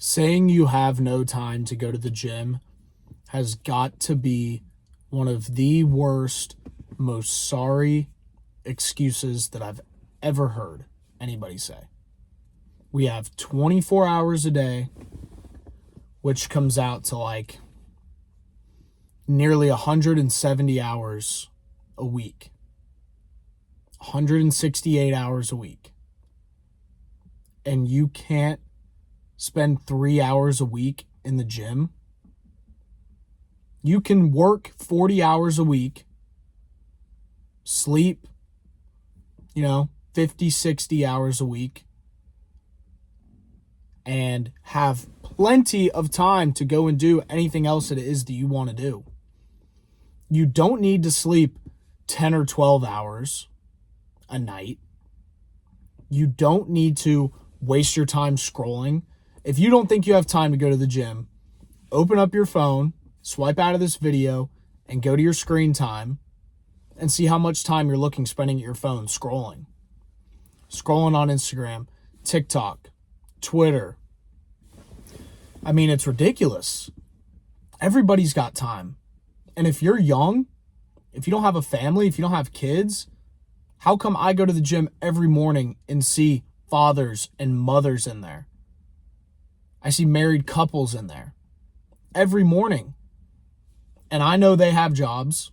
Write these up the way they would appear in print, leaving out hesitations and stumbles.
Saying you have no time to go to the gym has got to be one of the worst, most sorry excuses that I've ever heard anybody say. We have 24 hours a day, which comes out to like nearly 170 hours a week, 168 hours a week. And you can't spend 3 hours a week in the gym. You can work 40 hours a week, sleep, 50, 60 hours a week, and have plenty of time to go and do anything else it is that you want to do. You don't need to sleep 10 or 12 hours a night. You don't need to waste your time scrolling. If you don't think you have time to go to the gym, open up your phone, swipe out of this video, and go to your screen time and see how much time you're spending at your phone scrolling. Scrolling on Instagram, TikTok, Twitter. I mean, it's ridiculous. Everybody's got time. And if you're young, if you don't have a family, if you don't have kids, how come I go to the gym every morning and see fathers and mothers in there? I see married couples in there every morning. And I know they have jobs.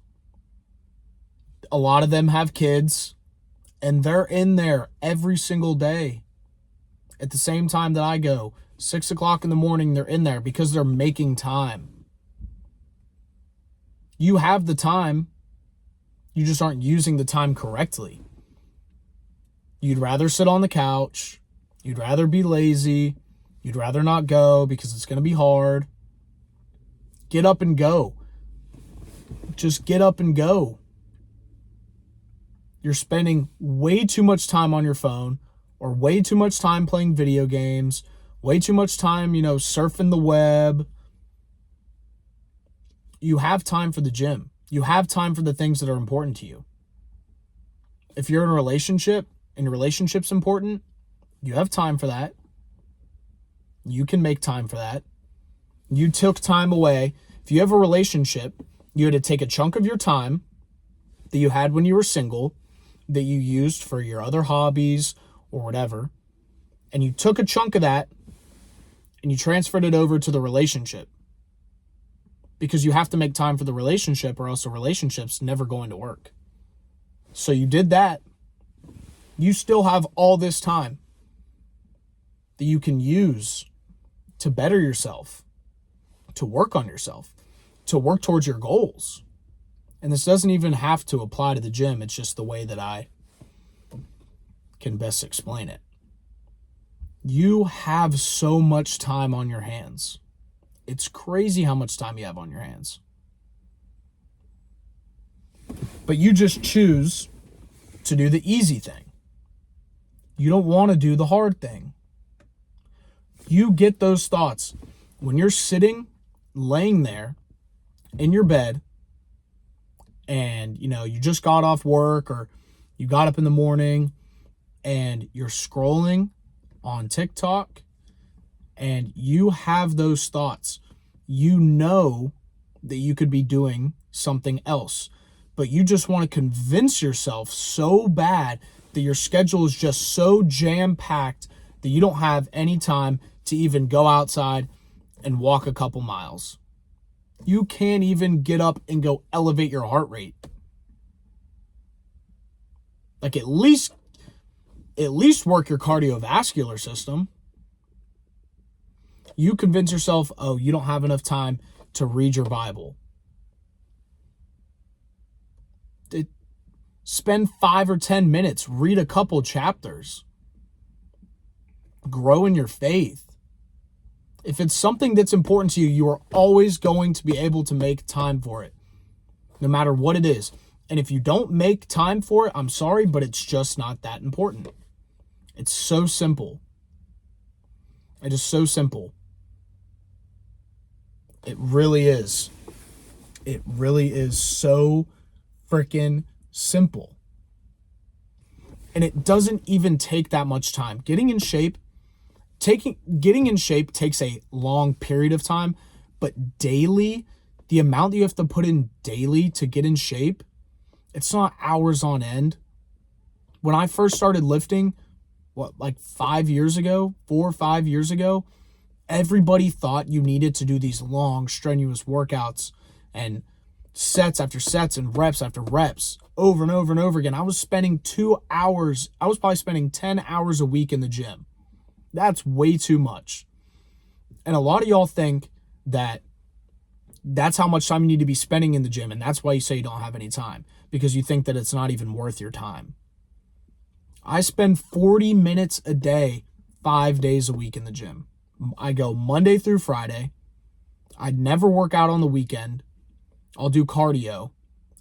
A lot of them have kids. And they're in there every single day. At the same time that I go, 6 o'clock in the morning, they're in there because they're making time. You have the time. You just aren't using the time correctly. You'd rather sit on the couch. You'd rather be lazy. You'd rather not go because it's going to be hard. Get up and go. Just get up and go. You're spending way too much time on your phone or way too much time playing video games, way too much time, surfing the web. You have time for the gym. You have time for the things that are important to you. If you're in a relationship and your relationship's important, you have time for that. You can make time for that. You took time away. If you have a relationship, you had to take a chunk of your time that you had when you were single, that you used for your other hobbies or whatever, and you took a chunk of that and you transferred it over to the relationship. Because you have to make time for the relationship or else the relationship's never going to work. So you did that. You still have all this time that you can use to better yourself, to work on yourself, to work towards your goals. And this doesn't even have to apply to the gym. It's just the way that I can best explain it. You have so much time on your hands. It's crazy how much time you have on your hands. But you just choose to do the easy thing. You don't want to do the hard thing. You get those thoughts when you're laying there in your bed, and you just got off work or you got up in the morning and you're scrolling on TikTok and you have those thoughts. You know that you could be doing something else, but you just want to convince yourself so bad that your schedule is just so jam-packed that you don't have any time to even go outside and walk a couple miles. You can't even get up and go elevate your heart rate. Like at least work your cardiovascular system. You convince yourself, you don't have enough time to read your Bible. Spend 5 or 10 minutes, read a couple chapters. Grow in your faith. If it's something that's important to you, you are always going to be able to make time for it, no matter what it is. And if you don't make time for it, I'm sorry, but it's just not that important. It's so simple. It is so simple. It really is. It really is so freaking simple. And it doesn't even take that much time. Getting in shape Getting in shape takes a long period of time, but daily, the amount that you have to put in daily to get in shape, it's not hours on end. When I first started lifting, like 5 years ago, 4 or 5 years ago, everybody thought you needed to do these long, strenuous workouts and sets after sets and reps after reps over and over and over again. I was spending 2 hours. I was probably spending 10 hours a week in the gym. That's way too much. And a lot of y'all think that that's how much time you need to be spending in the gym. And that's why you say you don't have any time, because you think that it's not even worth your time. I spend 40 minutes a day, 5 days a week in the gym. I go Monday through Friday. I never work out on the weekend. I'll do cardio.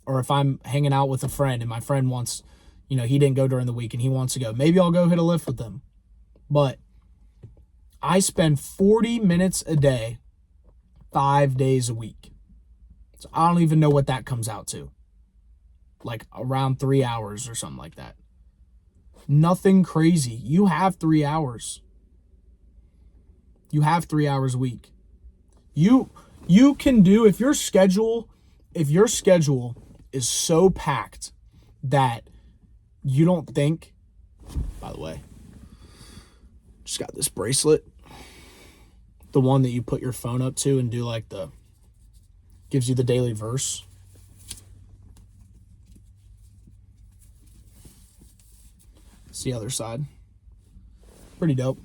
Or if I'm hanging out with a friend and my friend wants, he didn't go during the week and he wants to go, maybe I'll go hit a lift with them. But I spend 40 minutes a day, 5 days a week. So I don't even know what that comes out to. Like around 3 hours or something like that. Nothing crazy. You have 3 hours. You have 3 hours a week. You can do, if your schedule is so packed that you don't think, by the way, just got this bracelet, the one that you put your phone up to and do gives you the daily verse. It's the other side. Pretty dope.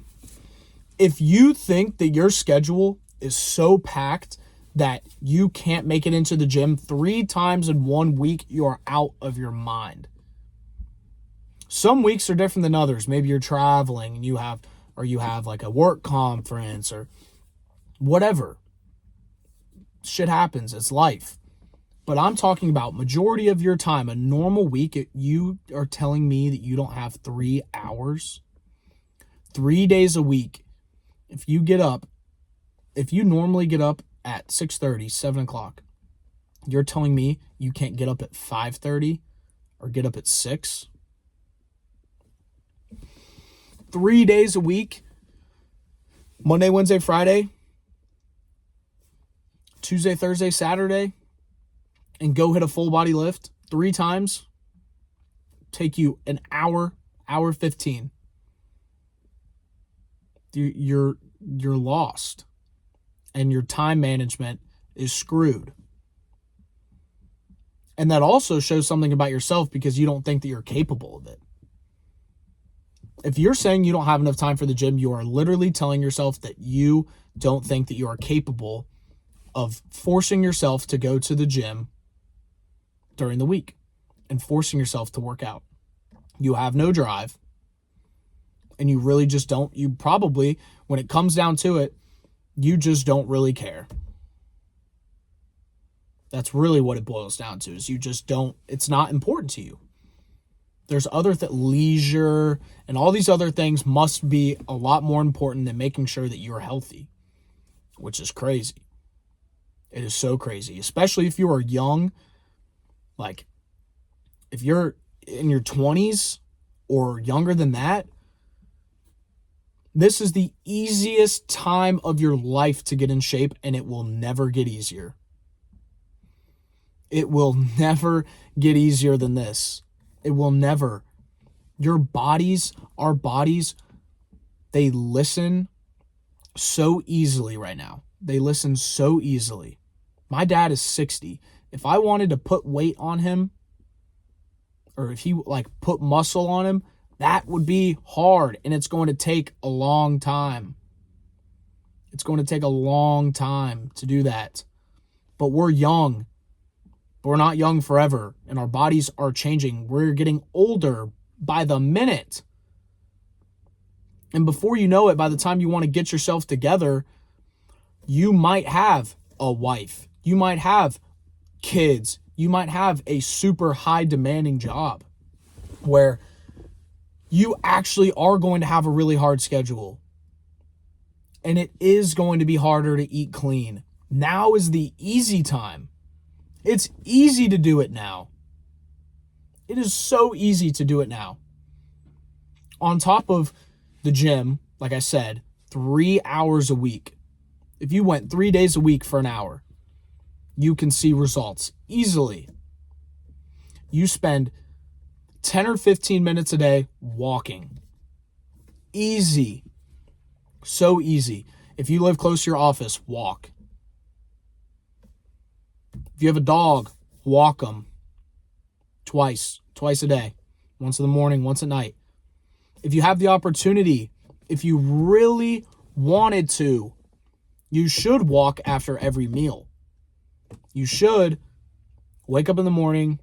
If you think that your schedule is so packed that you can't make it into the gym 3 times in 1 week, you're out of your mind. Some weeks are different than others. Maybe you're traveling and you have like a work conference or whatever. Shit happens. It's life. But I'm talking about majority of your time, a normal week, you are telling me that you don't have 3 hours? 3 days a week. If you normally get up at 6:30, 7 o'clock, you're telling me you can't get up at 5:30 or get up at 6? 3 days a week, Monday, Wednesday, Friday, Tuesday, Thursday, Saturday, and go hit a full body lift 3 times, take you an hour 15. You're lost, and your time management is screwed. And that also shows something about yourself, because you don't think that you're capable of it. If you're saying you don't have enough time for the gym, you are literally telling yourself that you don't think that you are capable of forcing yourself to go to the gym during the week and forcing yourself to work out. You have no drive, and you really just don't. You probably, when it comes down to it, you just don't really care. That's really what it boils down to, is you just don't, it's not important to you. There's leisure and all these other things must be a lot more important than making sure that you're healthy, which is crazy. It is so crazy, especially if you are young. Like, if you're in your 20s or younger than that, this is the easiest time of your life to get in shape, and it will never get easier. It will never get easier than this. It will never. Our bodies, they listen so easily right now. They listen so easily. My dad is 60. If I wanted to put weight on him, or if he put muscle on him, that would be hard, and it's going to take a long time. It's going to take a long time to do that. But we're young. But we're not young forever, and our bodies are changing. We're getting older by the minute. And before you know it, by the time you want to get yourself together, you might have a wife. You might have kids. You might have a super high demanding job where you actually are going to have a really hard schedule. And it is going to be harder to eat clean. Now is the easy time. It's easy to do it now. It is so easy to do it now. On top of the gym, like I said, 3 hours a week. If you went 3 days a week for an hour, you can see results easily. You spend 10 or 15 minutes a day walking. Easy. So easy. If you live close to your office, walk. If you have a dog, walk them twice a day. Once in the morning, once at night. If you have the opportunity, if you really wanted to, you should walk after every meal. You should wake up in the morning,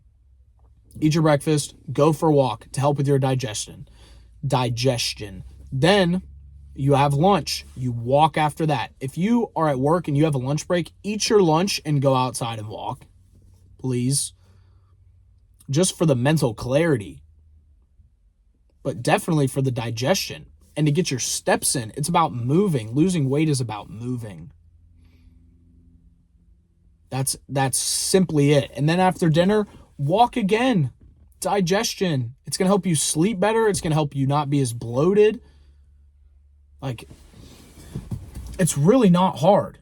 eat your breakfast, go for a walk to help with your digestion. Then you have lunch. You walk after that. If you are at work and you have a lunch break, eat your lunch and go outside and walk, please. Just for the mental clarity, but definitely for the digestion and to get your steps in. It's about moving. Losing weight is about moving. That's simply it. And then after dinner, walk again. Digestion. It's going to help you sleep better. It's going to help you not be as bloated. Like, it's really not hard.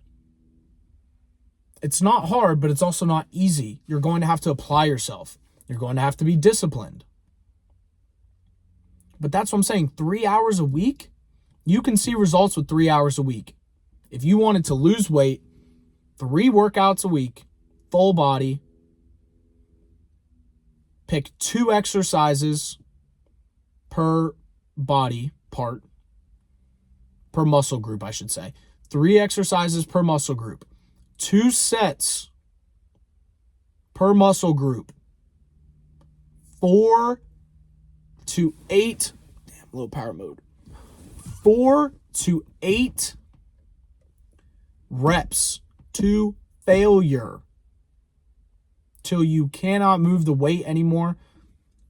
It's not hard, but it's also not easy. You're going to have to apply yourself. You're going to have to be disciplined. But that's what I'm saying. 3 hours a week, you can see results with 3 hours a week. If you wanted to lose weight, 3 workouts a week, full body, pick 2 exercises per body part, per muscle group, I should say. 3 exercises per muscle group, 2 sets per muscle group, 4 to 8, low power mode, 4 to 8 reps to failure till you cannot move the weight anymore.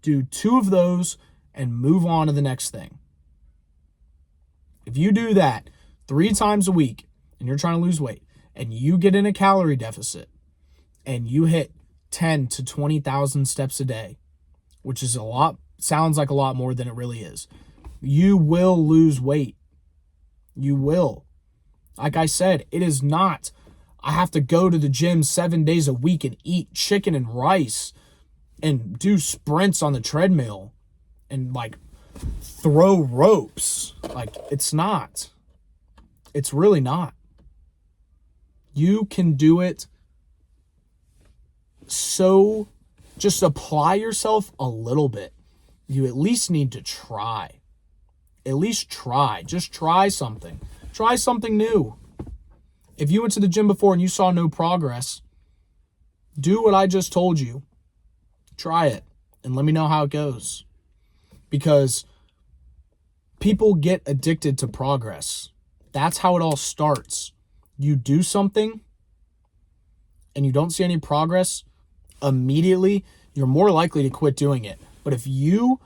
Do 2 of those and move on to the next thing. If you do that 3 times a week and you're trying to lose weight and you get in a calorie deficit and you hit 10 to 20,000 steps a day, which is a lot, sounds like a lot more than it really is, you will lose weight. You will. Like I said, it is not, I have to go to the gym 7 days a week and eat chicken and rice and do sprints on the treadmill and like throw ropes. Like, it's not. It's really not. You can do it. So just apply yourself a little bit. You at least need to try. At least try. Just try something. Try something new. If you went to the gym before and you saw no progress, do what I just told you. Try it and let me know how it goes. Because people get addicted to progress. That's how it all starts. You do something and you don't see any progress, immediately you're more likely to quit doing it. But if you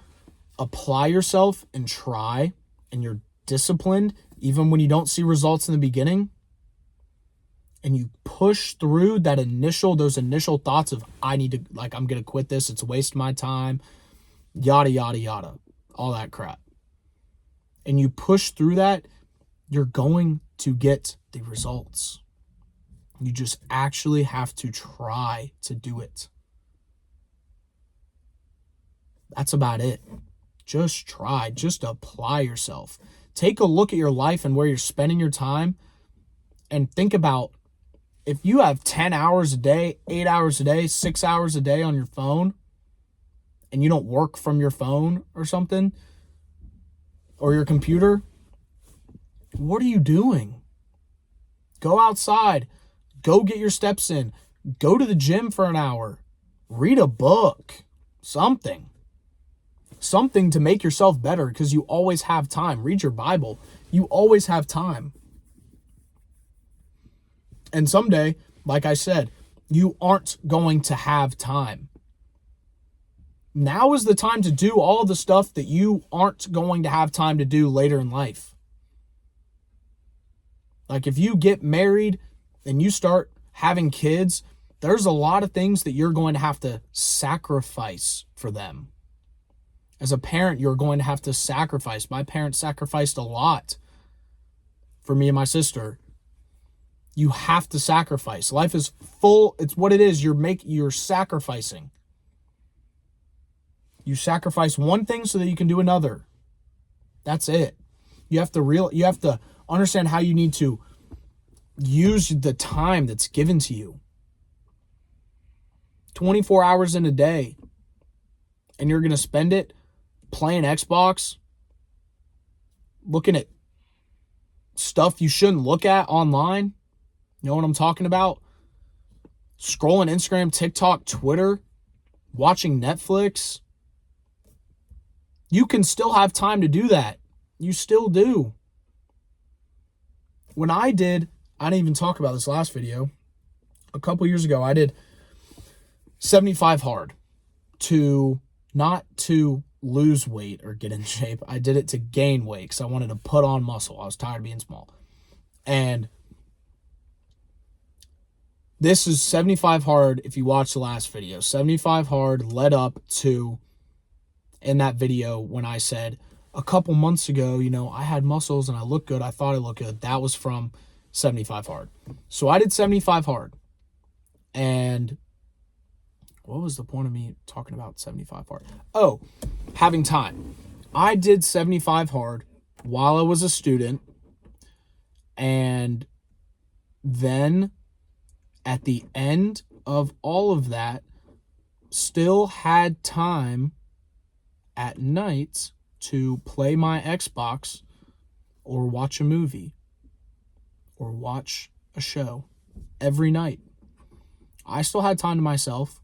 apply yourself and try and you're disciplined, even when you don't see results in the beginning, and you push through those initial thoughts of, I'm going to quit this, it's a waste of my time, yada, yada, yada, all that crap. And you push through that, you're going to get the results. You just actually have to try to do it. That's about it. Just try. Just apply yourself. Take a look at your life and where you're spending your time and think about, if you have 10 hours a day, 8 hours a day, 6 hours a day on your phone, and you don't work from your phone or something, or your computer, what are you doing? Go outside. Go get your steps in. Go to the gym for an hour. Read a book. Something to make yourself better, because you always have time. Read your Bible. You always have time. And someday, like I said, you aren't going to have time. Now is the time to do all the stuff that you aren't going to have time to do later in life. Like, if you get married and you start having kids, there's a lot of things that you're going to have to sacrifice for them. As a parent, you're going to have to sacrifice. My parents sacrificed a lot for me and my sister. You have to sacrifice. Life is full. It's what it is. You're sacrificing. You sacrifice one thing so that you can do another. That's it. You have to understand how you need to use the time that's given to you. 24 hours in a day, and you're going to spend it playing Xbox, looking at stuff you shouldn't look at online. You know what I'm talking about? Scrolling Instagram, TikTok, Twitter, watching Netflix. You can still have time to do that. You still do. When I didn't even talk about this last video. A couple years ago, I did 75 hard not to lose weight or get in shape. I did it to gain weight because I wanted to put on muscle. I was tired of being small. And this is 75 hard. If you watch the last video, 75 hard led up to, in that video, when I said a couple months ago, I had muscles and I looked good. I thought I looked good. That was from 75 hard. So I did 75 hard. And what was the point of me talking about 75 hard? Oh, having time. I did 75 hard while I was a student. And then at the end of all of that, still had time at night to play my Xbox or watch a movie or watch a show every night. I still had time to myself,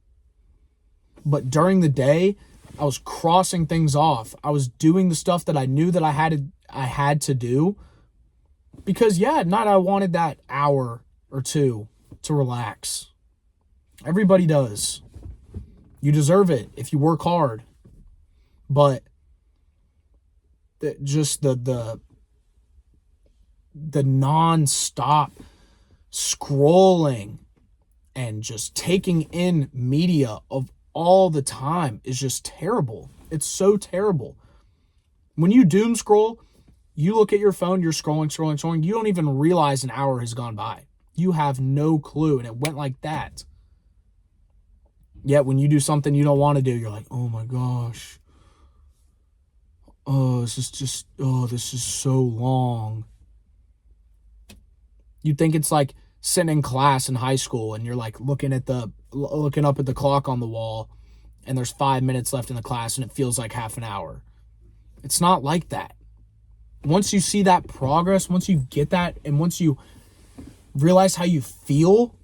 but during the day, I was crossing things off. I was doing the stuff that I knew that I had to do because, at night I wanted that hour or two to relax. Everybody does. You deserve it if you work hard. But just the non-stop scrolling and just taking in media of all the time is just terrible. It's so terrible. When you doom scroll, you look at your phone, you're scrolling. You don't even realize an hour has gone by. You have no clue, and it went like that. Yet when you do something you don't want to do, you're like, oh my gosh. Oh, this is so long. You think it's like sitting in class in high school and you're like looking up at the clock on the wall and there's 5 minutes left in the class and it feels like half an hour. It's not like that. Once you see that progress, once you get that, and once you realize how you feel,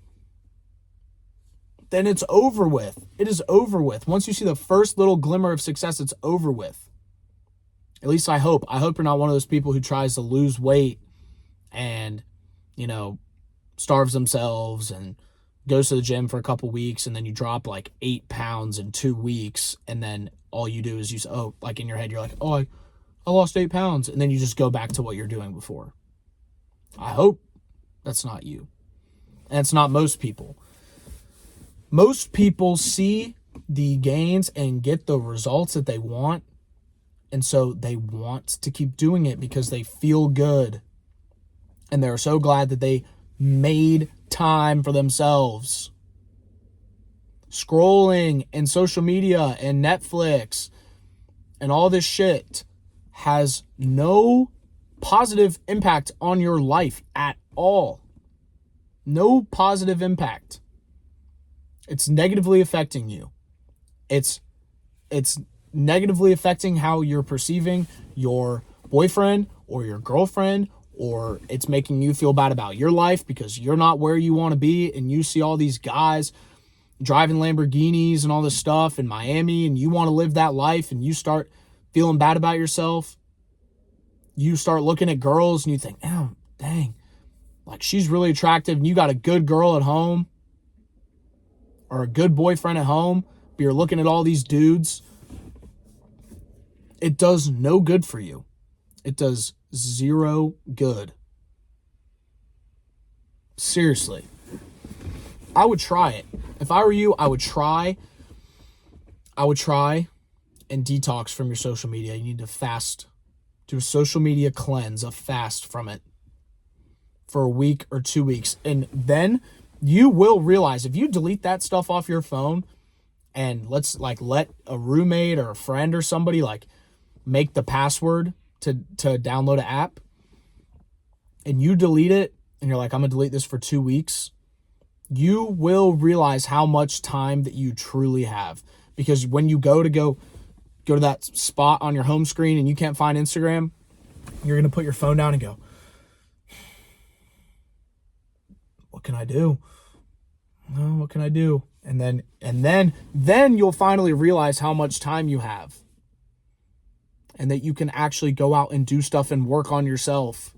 then it's over with. It is over with. Once you see the first little glimmer of success, it's over with. At least I hope. I hope you're not one of those people who tries to lose weight and, starves themselves and goes to the gym for a couple weeks and then you drop like 8 pounds in 2 weeks and then all you do is like in your head, you're like, oh, I lost 8 pounds. And then you just go back to what you're doing before. I hope that's not you. And it's not most people. Most people see the gains and get the results that they want. And so they want to keep doing it because they feel good. And they're so glad that they made time for themselves. Scrolling and social media and Netflix and all this shit has no positive impact on your life at all. No positive impact. It's negatively affecting you. It's negatively affecting how you're perceiving your boyfriend or your girlfriend, or it's making you feel bad about your life because you're not where you want to be and you see all these guys driving Lamborghinis and all this stuff in Miami and you want to live that life and you start feeling bad about yourself. You start looking at girls and you think, oh, dang, like she's really attractive and you got a good girl at home or a good boyfriend at home, but you're looking at all these dudes. It does no good for you. It does zero good. Seriously. I would try it. If I were you, I would try and detox from your social media. You need to fast. Do a social media cleanse, a fast from it. for a week or 2 weeks. And then you will realize if you delete that stuff off your phone and let's like let a roommate or a friend or somebody like make the password to download an app, and you delete it and you're like, I'm gonna delete this for 2 weeks, you will realize how much time that you truly have. Because when you go to that spot on your home screen and you can't find Instagram, you're going to put your phone down and go, what can I do? Oh, what can I do? And then you'll finally realize how much time you have and that you can actually go out and do stuff and work on yourself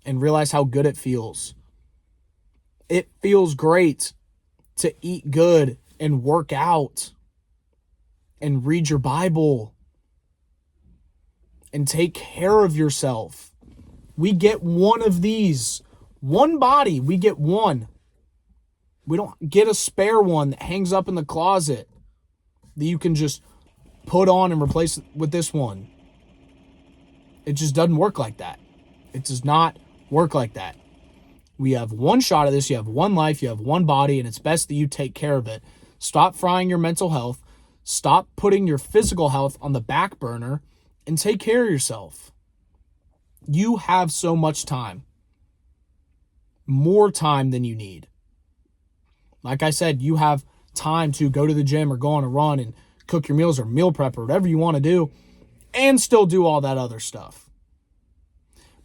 and realize how good it feels. It feels great to eat good and work out and read your Bible and take care of yourself. We get one of these. One body, we get one. We don't get a spare one that hangs up in the closet that you can just put on and replace with this one. It just doesn't work like that. It does not work like that. We have one shot at this. You have one life. You have one body, and it's best that you take care of it. Stop frying your mental health. Stop putting your physical health on the back burner and take care of yourself. You have so much time. More time than you need. Like I said, you have time to go to the gym or go on a run and cook your meals or meal prep or whatever you want to do and still do all that other stuff.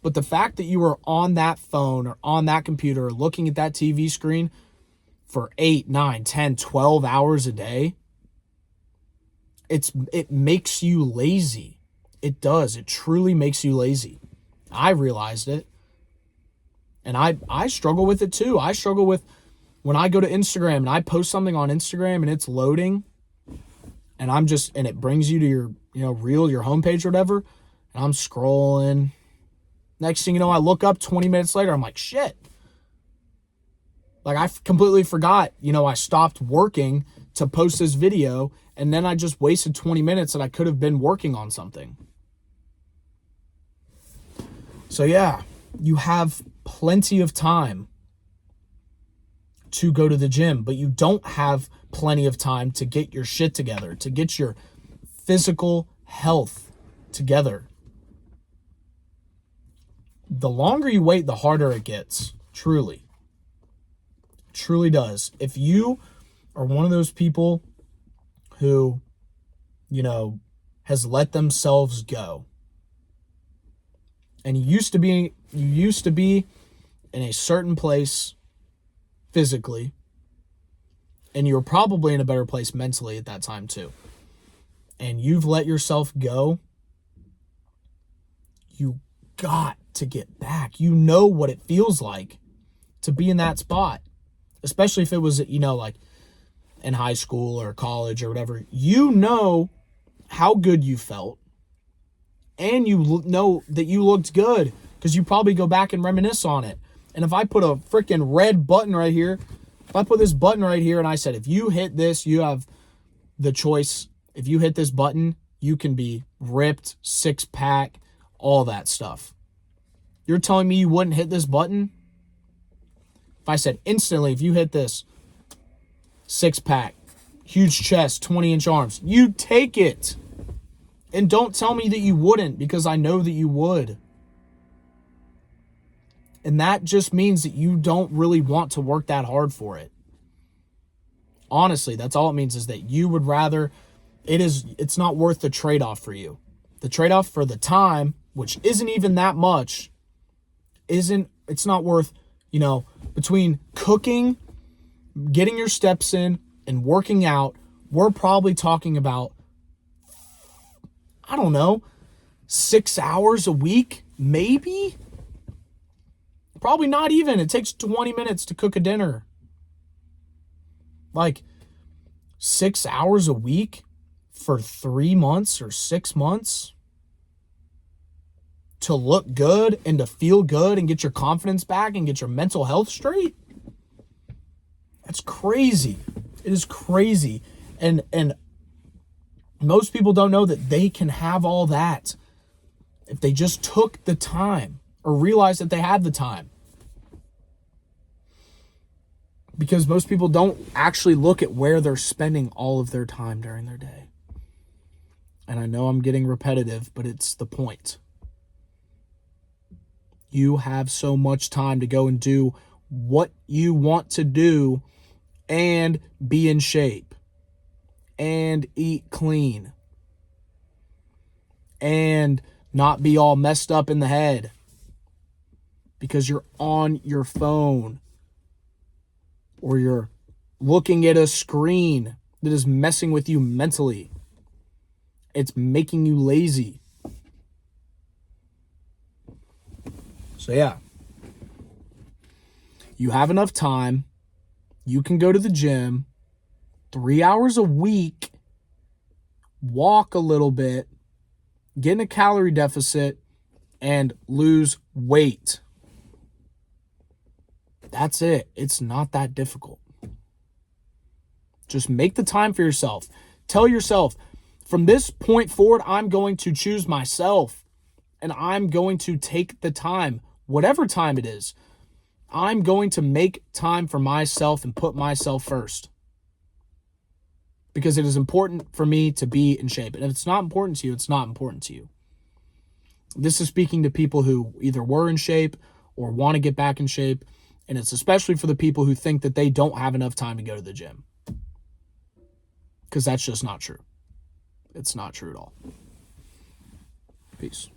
But the fact that you are on that phone or on that computer or looking at that TV screen for 8, 9, 10, 12 hours a day, it makes you lazy. It does. It truly makes you lazy. I realized it. And I struggle with it too. I struggle with when I go to Instagram and I post something on Instagram and it's loading and and it brings you to your, reel, your homepage or whatever. And I'm scrolling. Next thing you know, I look up 20 minutes later. I'm like, shit. Like I completely forgot, I stopped working to post this video and then I just wasted 20 minutes that I could have been working on something. So yeah, you have plenty of time to go to the gym, but you don't have plenty of time to get your shit together, to get your physical health together. The longer you wait, the harder it gets. Truly. Truly does. If you are one of those people who, has let themselves go, and you used to be in a certain place physically, and you were probably in a better place mentally at that time too, and you've let yourself go, you got to get back. You know what it feels like to be in that spot, especially if it was, like in high school or college or whatever. You know how good you felt, and you know that you looked good because you probably go back and reminisce on it. And if I put a freaking red button right here, if I put this button right here and I said, if you hit this, you have the choice. If you hit this button, you can be ripped, 6-pack, all that stuff. You're telling me you wouldn't hit this button? If I said instantly, if you hit this, 6-pack, huge chest, 20-inch arms, you take it. And don't tell me that you wouldn't, because I know that you would. And that just means that you don't really want to work that hard for it. Honestly, that's all it means, is that you would rather, it's not worth the trade-off for you. The trade-off for the time, which isn't even that much, it's not worth, between cooking, getting your steps in, and working out, we're probably talking about, 6 hours a week, maybe? Probably not even. It takes 20 minutes to cook a dinner. 6 hours a week for 3 months or 6 months to look good and to feel good and get your confidence back and get your mental health straight. That's crazy. It is crazy. And most people don't know that they can have all that if they just took the time or realized that they had the time. Because most people don't actually look at where they're spending all of their time during their day. And I know I'm getting repetitive, but it's the point. You have so much time to go and do what you want to do and be in shape and eat clean and not be all messed up in the head because you're on your phone or you're looking at a screen that is messing with you mentally. It's making you lazy. So yeah, you have enough time. You can go to the gym 3 hours a week, walk a little bit, get in a calorie deficit, and lose weight. That's it. It's not that difficult. Just make the time for yourself. Tell yourself, from this point forward, I'm going to choose myself, and I'm going to take the time, whatever time it is. I'm going to make time for myself and put myself first. Because it is important for me to be in shape. And if it's not important to you, it's not important to you. This is speaking to people who either were in shape or want to get back in shape. And it's especially for the people who think that they don't have enough time to go to the gym. Because that's just not true. It's not true at all. Peace.